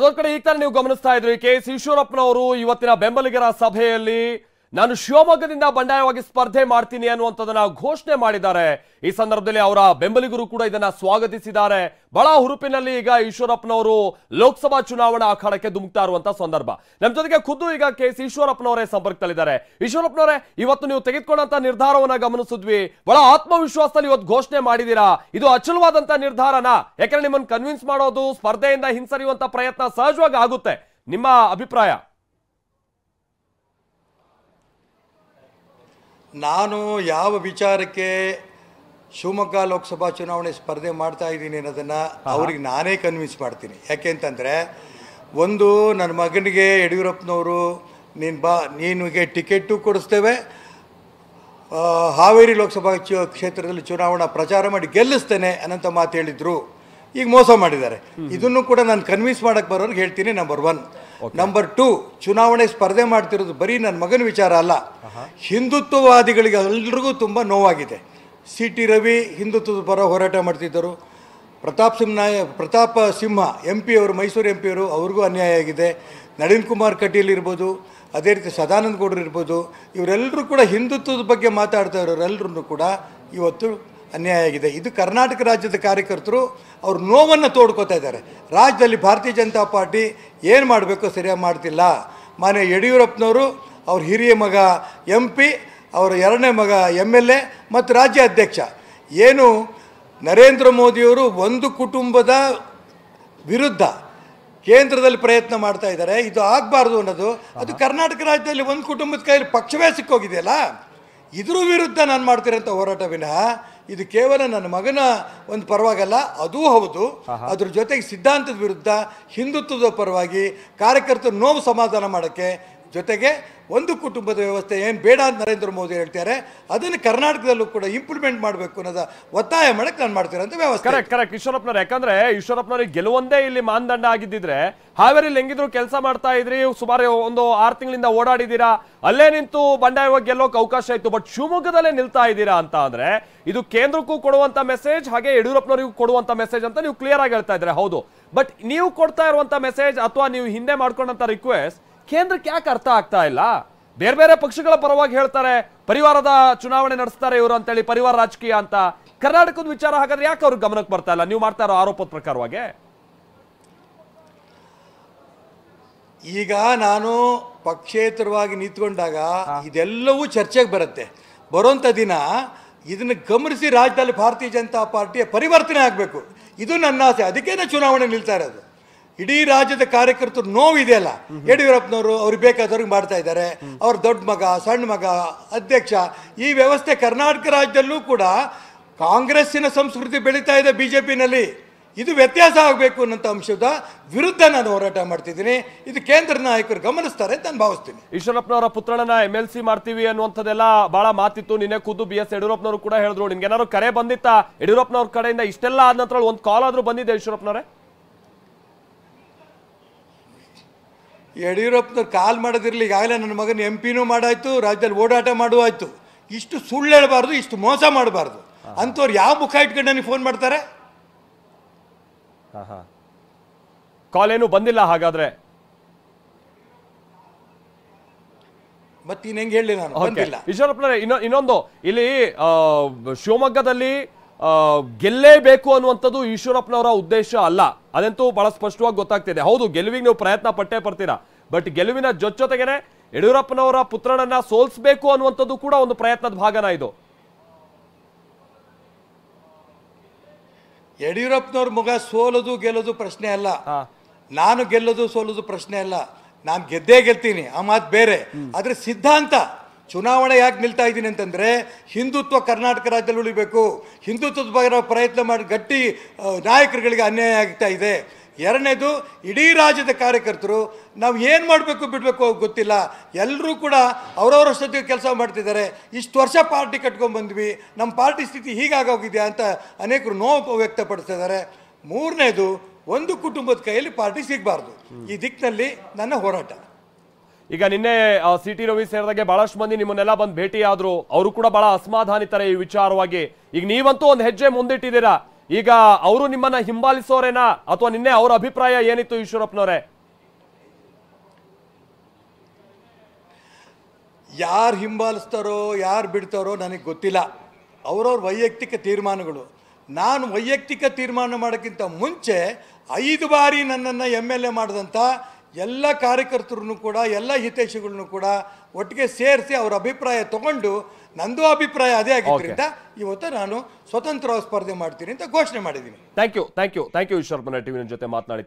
ಅದೊಂದು ಕಡೆ ಈಗ ತಾನೇ ನೀವು ಗಮನಿಸ್ತಾ ಇದ್ರಿ ಕೆ.ಎಸ್. ಈಶ್ವರಪ್ಪನವರು ಇವತ್ತಿನ ಬೆಂಬಲಿಗರ ಸಭೆಯಲ್ಲಿ ನಾನು ಶಿವಮೊಗ್ಗದಿಂದ ಬಂಡಾಯವಾಗಿ ಸ್ಪರ್ಧೆ ಮಾಡ್ತೀನಿ ಅನ್ನುವಂಥದ್ದನ್ನ ಘೋಷಣೆ ಮಾಡಿದ್ದಾರೆ. ಈ ಸಂದರ್ಭದಲ್ಲಿ ಅವರ ಬೆಂಬಲಿಗರು ಕೂಡ ಇದನ್ನ ಸ್ವಾಗತಿಸಿದ್ದಾರೆ. ಬಹಳ ಹುರುಪಿನಲ್ಲಿ ಈಗ ಈಶ್ವರಪ್ಪನವರು ಲೋಕಸಭಾ ಚುನಾವಣಾ ಅಖಾಡಕ್ಕೆ ಧುಮುಕ್ತಾ ಇರುವಂತ ಸಂದರ್ಭ. ನಮ್ಮ ಜೊತೆಗೆ ಖುದ್ದು ಈಗ ಕೆ.ಎಸ್. ಈಶ್ವರಪ್ಪನವರೇ ಸಂಪರ್ಕದಲ್ಲಿದ್ದಾರೆ. ಈಶ್ವರಪ್ಪನವರೇ, ಇವತ್ತು ನೀವು ತೆಗೆದುಕೊಂಡಂತ ನಿರ್ಧಾರವನ್ನ ಗಮನಿಸಿದ್ವಿ. ಬಹಳ ಆತ್ಮವಿಶ್ವಾಸದಲ್ಲಿ ಇವತ್ತು ಘೋಷಣೆ ಮಾಡಿದೀರಾ. ಇದು ಅಚಲವಾದಂತ ನಿರ್ಧಾರನಾ? ಯಾಕಂದ್ರೆ ನಿಮ್ಮನ್ನು ಕನ್ವಿನ್ಸ್ ಮಾಡೋದು, ಸ್ಪರ್ಧೆಯಿಂದ ಹಿಂಸರಿಯುವಂತ ಪ್ರಯತ್ನ ಸಹಜವಾಗಿ ಆಗುತ್ತೆ. ನಿಮ್ಮ ಅಭಿಪ್ರಾಯ? ನಾನು ಯಾವ ವಿಚಾರಕ್ಕೆ ಶಿವಮೊಗ್ಗ ಲೋಕಸಭಾ ಚುನಾವಣೆ ಸ್ಪರ್ಧೆ ಮಾಡ್ತಾ ಇದ್ದೀನಿ ಅನ್ನೋದನ್ನು ಅವ್ರಿಗೆ ನಾನೇ ಕನ್ವಿನ್ಸ್ ಮಾಡ್ತೀನಿ. ಯಾಕೆ ಅಂತಂದರೆ, ಒಂದು ನನ್ನ ಮಗನಿಗೆ ಯಡಿಯೂರಪ್ಪನವರು ನಿನಗೆ ಟಿಕೆಟು ಕೊಡಿಸ್ತೇವೆ, ಹಾವೇರಿ ಲೋಕಸಭಾ ಕ್ಷೇತ್ರದಲ್ಲಿ ಚುನಾವಣಾ ಪ್ರಚಾರ ಮಾಡಿ ಗೆಲ್ಲಿಸ್ತೇನೆ ಅನ್ನೋಂಥ ಮಾತು ಹೇಳಿದರು. ಈಗ ಮೋಸ ಮಾಡಿದ್ದಾರೆ. ಇದನ್ನು ಕೂಡ ನಾನು ಕನ್ವಿನ್ಸ್ ಮಾಡೋಕ್ಕೆ ಬರೋರಿಗೆ ಹೇಳ್ತೀನಿ. ನಂಬರ್ 1. ನಂಬರ್ 2, ಚುನಾವಣೆ ಸ್ಪರ್ಧೆ ಮಾಡ್ತಿರೋದು ಬರೀ ನನ್ನ ಮಗನ ವಿಚಾರ ಅಲ್ಲ, ಹಿಂದುತ್ವವಾದಿಗಳಿಗೆ ಎಲ್ರಿಗೂ ತುಂಬ ನೋವಾಗಿದೆ. ಸಿ.ಟಿ. ರವಿ ಹಿಂದುತ್ವದ ಪರ ಹೋರಾಟ ಮಾಡ್ತಿದ್ದರು. ಪ್ರತಾಪ ಸಿಂಹ MP ಅವರು, ಮೈಸೂರು MP ಅವರು, ಅವ್ರಿಗೂ ಅನ್ಯಾಯ ಆಗಿದೆ. ನಳಿನ್ ಕುಮಾರ್ ಕಟೀಲ್ ಇರ್ಬೋದು, ಅದೇ ರೀತಿ ಸದಾನಂದ ಗೌಡರು ಇರ್ಬೋದು, ಇವರೆಲ್ಲರೂ ಕೂಡ ಹಿಂದುತ್ವದ ಬಗ್ಗೆ ಮಾತಾಡ್ತಾ ಇರೋರೆಲ್ಲರೂ ಕೂಡ ಇವತ್ತು ಅನ್ಯಾಯ ಆಗಿದೆ. ಇದು ಕರ್ನಾಟಕ ರಾಜ್ಯದ ಕಾರ್ಯಕರ್ತರು ಅವ್ರ ನೋವನ್ನು ತೋಡ್ಕೋತಾ ಇದ್ದಾರೆ. ರಾಜ್ಯದಲ್ಲಿ ಭಾರತೀಯ ಜನತಾ ಪಾರ್ಟಿ ಏನು ಮಾಡಬೇಕೋ ಸರಿಯಾಗಿ ಮಾಡ್ತಿಲ್ಲ. ಮಾನ್ಯ ಯಡಿಯೂರಪ್ಪನವರು ಅವ್ರ ಹಿರಿಯ ಮಗ MP, ಅವರ ಎರಡನೇ ಮಗ MLA ಮತ್ತು ರಾಜ್ಯ ಅಧ್ಯಕ್ಷ, ಏನು ನರೇಂದ್ರ ಮೋದಿಯವರು ಒಂದು ಕುಟುಂಬದ ವಿರುದ್ಧ ಕೇಂದ್ರದಲ್ಲಿ ಪ್ರಯತ್ನ ಮಾಡ್ತಾ ಇದ್ದಾರೆ. ಇದು ಆಗಬಾರ್ದು ಅನ್ನೋದು. ಅದು ಕರ್ನಾಟಕ ರಾಜ್ಯದಲ್ಲಿ ಒಂದು ಕುಟುಂಬದ ಕೈಯಲ್ಲಿ ಪಕ್ಷವೇ ಸಿಕ್ಕೋಗಿದೆಯಲ್ಲ, ಇದ್ರ ವಿರುದ್ಧ ನಾನು ಮಾಡ್ತಿರೋಂಥ ಹೋರಾಟ ವಿನಃ ಇದು ಕೇವಲ ನನ್ನ ಮಗನ ಒಂದು ಪರವಾಗಲ್ಲ. ಅದೂ ಹೌದು, ಅದ್ರ ಜೊತೆಗೆ ಸಿದ್ಧಾಂತದ ವಿರುದ್ಧ, ಹಿಂದುತ್ವದ ಪರವಾಗಿ ಕಾರ್ಯಕರ್ತರು ನೋವು ಸಮಾಧಾನ ಮಾಡೋಕ್ಕೆ, ಜೊತೆಗೆ ಒಂದು ಕುಟುಂಬದ ವ್ಯವಸ್ಥೆ ಏನು ಬೇಡ ಅಂತ ನರೇಂದ್ರ ಮೋದಿ ಹೇಳ್ತಾರೆ, ಅದನ್ನು ಕರ್ನಾಟಕದಲ್ಲೂ ಕೂಡ ಇಂಪ್ಲಿಮೆಂಟ್ ಮಾಡಬೇಕು ಅನ್ನೋದ ಒತ್ತಾಯ ಮಾಡಕ್ಕೆ ನಾನು ಮಾಡ್ತಿರೋಂಥ ವ್ಯವಸ್ಥೆ. ಕರೆಕ್ಟ್ ಈಶ್ವರಪ್ಪನವ್ರು. ಯಾಕಂದ್ರೆ ಈಶ್ವರಪ್ಪನವ್ರಿಗೆ ಗೆಲುವೊಂದೇ ಇಲ್ಲಿ ಮಾನದಂಡ ಆಗಿದ್ದಿದ್ರೆ ಹಾವೇರಿಲಿ ಹೆಂಗಿದ್ರು ಕೆಲಸ ಮಾಡ್ತಾ ಇದ್ರಿ, ಸುಮಾರು ಒಂದು 6 ತಿಂಗಳಿಂದ ಓಡಾಡಿದ್ದೀರಾ, ಅಲ್ಲೇ ನಿಂತು ಬಂಡಾಯವಾಗಿ ಗೆಲ್ಲೋಕೆ ಅವಕಾಶ ಇತ್ತು. ಬಟ್ ಶಿವಮೊಗ್ಗದಲ್ಲೇ ನಿಲ್ತಾ ಇದ್ದೀರಾ ಅಂತ ಅಂದ್ರೆ ಇದು ಕೇಂದ್ರಕ್ಕೂ ಕೊಡುವಂತ ಮೆಸೇಜ್, ಹಾಗೆ ಯಡಿಯೂರಪ್ಪನವರಿಗೂ ಕೊಡುವಂತ ಮೆಸೇಜ್ ಅಂತ ನೀವು ಕ್ಲಿಯರ್ ಆಗಿ ಹೇಳ್ತಾ ಇದ್ರೆ. ಹೌದು, ಬಟ್ ನೀವು ಕೊಡ್ತಾ ಇರುವಂತ ಮೆಸೇಜ್ ಅಥವಾ ನೀವು ಹಿಂದೆ ಮಾಡ್ಕೊಂಡಂತ ರಿಕ್ವೆಸ್ಟ್ ಕೇಂದ್ರಕ್ಕೆ ಯಾಕೆ ಅರ್ಥ ಆಗ್ತಾ ಇಲ್ಲ? ಬೇರೆ ಬೇರೆ ಪಕ್ಷಗಳ ಪರವಾಗಿ ಹೇಳ್ತಾರೆ, ಪರಿವಾರದ ಚುನಾವಣೆ ನಡೆಸ್ತಾರೆ ಇವರು ಅಂತೇಳಿ, ಪರಿವಾರ ರಾಜಕೀಯ ಅಂತ. ಕರ್ನಾಟಕದ ವಿಚಾರ ಹಾಗಾದ್ರೆ ಯಾಕೆ ಅವ್ರಿಗೆ ಗಮನಕ್ಕೆ ಬರ್ತಾ ಇಲ್ಲ ನೀವು ಮಾಡ್ತಾ ಇರೋ ಆರೋಪದ ಪ್ರಕಾರವಾಗಿ? ಈಗ ನಾನು ಪಕ್ಷೇತರವಾಗಿ ನಿಂತ್ಕೊಂಡಾಗ ಇದೆಲ್ಲವೂ ಚರ್ಚೆಗೆ ಬರುತ್ತೆ. ಬರೋಂಥ ದಿನ ಇದನ್ನು ಗಮನಿಸಿ ರಾಜ್ಯದಲ್ಲಿ ಭಾರತೀಯ ಜನತಾ ಪಾರ್ಟಿಯ ಪರಿವರ್ತನೆ ಆಗಬೇಕು, ಇದು ನನ್ನ ಆಸೆ. ಅದಕ್ಕೆ ಚುನಾವಣೆ ನಿಲ್ತಾ ಇರೋದು. ಇಡೀ ರಾಜ್ಯದ ಕಾರ್ಯಕರ್ತರು ನೋವಿದೆಯಲ್ಲ, ಯಡಿಯೂರಪ್ಪನವರು ಅವ್ರಿಗೆ ಬೇಕಾದವ್ರಿಗೆ ಮಾಡ್ತಾ ಇದ್ದಾರೆ. ಅವ್ರ ದೊಡ್ಡ ಮಗ, ಸಣ್ಣ ಮಗ, ಅಧ್ಯಕ್ಷ, ಈ ವ್ಯವಸ್ಥೆ ಕರ್ನಾಟಕ ರಾಜ್ಯದಲ್ಲೂ ಕೂಡ ಕಾಂಗ್ರೆಸ್ಸಿನ ಸಂಸ್ಕೃತಿ ಬೆಳೀತಾ ಇದೆ BJPನಲ್ಲಿ. ಇದು ವ್ಯತ್ಯಾಸ ಆಗಬೇಕು ಅನ್ನೋಂಥ ಅಂಶದ ವಿರುದ್ಧ ನಾನು ಹೋರಾಟ ಮಾಡ್ತಿದ್ದೀನಿ. ಇದು ಕೇಂದ್ರ ನಾಯಕರು ಗಮನಿಸ್ತಾರೆ ಅಂತ ನಾನು ಭಾವಿಸ್ತೀನಿ. ಈಶ್ವರಪ್ಪನವರ ಪುತ್ರನನ್ನ MLC ಮಾಡ್ತೀವಿ ಅನ್ನುವಂಥದ್ದೆಲ್ಲ ಬಹಳ ಮಾತಿತ್ತು. ನಿನ್ನೆ ಖುದ್ದು BS ಯಡಿಯೂರಪ್ಪನವರು ಕೂಡ ಹೇಳಿದ್ರು. ನಿಮ್ಗೆ ಏನಾದ್ರು ಕರೆ ಬಂದಿತ್ತಾ ಯಡಿಯೂರಪ್ಪನವ್ರ ಕಡೆಯಿಂದ? ಇಷ್ಟೆಲ್ಲ ಆದ ನಂತರ ಒಂದು ಕಾಲ್ ಆದ್ರೂ ಬಂದಿದೆ ಈಶ್ವರಪ್ಪನವರೇ? ಯಡಿಯೂರಪ್ಪನವ್ರು ಕಾಲ್ ಮಾಡೋದಿರಲಿ, ಈಗಾಗಲೇ ನನ್ನ ಮಗನ MP ಮಾಡಾಯ್ತು, ರಾಜ್ಯದಲ್ಲಿ ಓಡಾಟ ಮಾಡುವಾಯ್ತು. ಇಷ್ಟು ಸುಳ್ಳು ಹೇಳಬಾರ್ದು, ಇಷ್ಟು ಮೋಸ ಮಾಡಬಾರ್ದು. ಅಂಥವ್ರು ಯಾವ ಮುಖ ಇಟ್ಕೊಂಡು ನನಗೆ ಫೋನ್ ಮಾಡ್ತಾರೆ? ಕಾಲ್ ಏನು ಬಂದಿಲ್ಲ ಹಾಗಾದ್ರೆ? ಮತ್ತೆ ಹೆಂಗೆ ಹೇಳಿ ನಾನು ಬಂದಿಲ್ಲ. ಈಶ್ವರಪ್ಪನವರೇ, ಇನ್ನೊಂದು ಇಲ್ಲಿ ಶಿವಮೊಗ್ಗದಲ್ಲಿ ಗೆಲ್ಲೇಬೇಕು ಅನ್ನುವಂಥದ್ದು ಈಶ್ವರಪ್ಪನವರ ಉದ್ದೇಶ ಅಲ್ಲ, ಅದಂತೂ ಬಹಳ ಸ್ಪಷ್ಟವಾಗಿ ಗೊತ್ತಾಗ್ತಿದೆ. ಹೌದು, ಗೆಲುವಿಗೆ ನೀವು ಪ್ರಯತ್ನ ಪಟ್ಟೇ ಪಡ್ತೀರಾ, ಬಟ್ ಗೆಲುವಿನ ಜೊತೆಗೇನೆ ಯಡಿಯೂರಪ್ಪನವರ ಪುತ್ರನನ್ನ ಸೋಲಿಸಬೇಕು ಅನ್ನುವಂಥದ್ದು ಕೂಡ ಒಂದು ಪ್ರಯತ್ನದ ಭಾಗನ ಇದು. ಯಡಿಯೂರಪ್ಪನವ್ರ ಮಗ ಸೋಲೋದು ಗೆಲ್ಲೋದು ಪ್ರಶ್ನೆ ಅಲ್ಲ, ನಾನು ಗೆಲ್ಲೋದು ಸೋಲೋದು ಪ್ರಶ್ನೆ ಅಲ್ಲ. ನಾನು ಗೆದ್ದೇ ಗೆಲ್ತೀನಿ, ಆ ಮಾತು ಬೇರೆ. ಆದ್ರೆ ಸಿದ್ಧಾಂತ, ಚುನಾವಣೆ ಯಾಕೆ ನಿಲ್ತಾ ಇದ್ದೀನಿ ಅಂತಂದರೆ, ಹಿಂದುತ್ವ ಕರ್ನಾಟಕ ರಾಜ್ಯದಲ್ಲಿ ಉಳಿಬೇಕು, ಹಿಂದುತ್ವದ ಬಗ್ಗೆ ಪ್ರಯತ್ನ ಮಾಡಿ ಗಟ್ಟಿ ನಾಯಕರುಗಳಿಗೆ ಅನ್ಯಾಯ ಆಗ್ತಾ ಇದೆ. ಎರಡನೇದು, ಇಡೀ ರಾಜ್ಯದ ಕಾರ್ಯಕರ್ತರು ನಾವು ಏನು ಮಾಡಬೇಕು ಬಿಡಬೇಕು ಗೊತ್ತಿಲ್ಲ, ಎಲ್ಲರೂ ಕೂಡ ಅವರವರಷ್ಟೊತ್ತಿಗೆ ಕೆಲಸ ಮಾಡ್ತಿದ್ದಾರೆ. ಇಷ್ಟು ವರ್ಷ ಪಾರ್ಟಿ ಕಟ್ಕೊಂಡು ಬಂದ್ವಿ, ನಮ್ಮ ಪಾರ್ಟಿ ಸ್ಥಿತಿ ಹೀಗಾಗೋಗಿದೆಯಾ ಅಂತ ಅನೇಕರು ನೋವು ವ್ಯಕ್ತಪಡಿಸ್ತಿದ್ದಾರೆ. ಮೂರನೇದು, ಒಂದು ಕುಟುಂಬದ ಕೈಯಲ್ಲಿ ಪಾರ್ಟಿ ಸಿಗಬಾರ್ದು. ಈ ದಿಕ್ಕಿನಲ್ಲಿ ನನ್ನ ಹೋರಾಟ. ಈಗ ನಿನ್ನೆ ಸಿ.ಟಿ. ರವಿ ಸೇರಿದಾಗೆ ಬಹಳಷ್ಟು ಮಂದಿ ನಿಮ್ಮನ್ನೆಲ್ಲ ಬಂದು ಭೇಟಿ ಆದ್ರು, ಅವರು ಕೂಡ ಬಹಳ ಅಸಮಾಧಾನಿತಾರೆ ಈ ವಿಚಾರವಾಗಿ. ಈಗ ನೀವಂತೂ ಒಂದು ಹೆಜ್ಜೆ ಮುಂದಿಟ್ಟಿದ್ದೀರಾ, ಈಗ ಅವರು ನಿಮ್ಮನ್ನ ಹಿಂಬಾಲಿಸೋರೇನಾ ಅಥವಾ ನಿನ್ನೆ ಅವರ ಅಭಿಪ್ರಾಯ ಏನಿತ್ತು ಈಶ್ವರಪ್ಪನವರೇ? ಯಾರು ಹಿಂಬಾಲಿಸ್ತಾರೋ ಯಾರು ಬಿಡ್ತಾರೋ ನನಗೆ ಗೊತ್ತಿಲ್ಲ. ಅವರವ್ರ ವೈಯಕ್ತಿಕ ತೀರ್ಮಾನಗಳು. ನಾನು ವೈಯಕ್ತಿಕ ತೀರ್ಮಾನ ಮಾಡೋಕ್ಕಿಂತ ಮುಂಚೆ 5 ಬಾರಿ ನನ್ನನ್ನು MLA ಮಾಡಿದಂಥ ಎಲ್ಲ ಕಾರ್ಯಕರ್ತರನ್ನು ಕೂಡ ಎಲ್ಲ ಹಿತೈಷಿಗಳನ್ನು ಕೂಡ ಒಟ್ಟಿಗೆ ಸೇರಿಸಿ ಅವರ ಅಭಿಪ್ರಾಯ ತಗೊಂಡು ನಂದು ಅಭಿಪ್ರಾಯ ಅದೇ ಆಗಿದ್ದರಿಂದ ಇವತ್ತು ನಾನು ಸ್ವತಂತ್ರವಾಗಿ ಸ್ಪರ್ಧೆ ಮಾಡ್ತೀನಿ ಅಂತ ಘೋಷಣೆ ಮಾಡಿದ್ದೀನಿ. ಥ್ಯಾಂಕ್ ಯು ಈಶ್ವರಪ್ಪನ ಟಿವಿ ಜೊತೆ ಮಾತನಾಡಿ.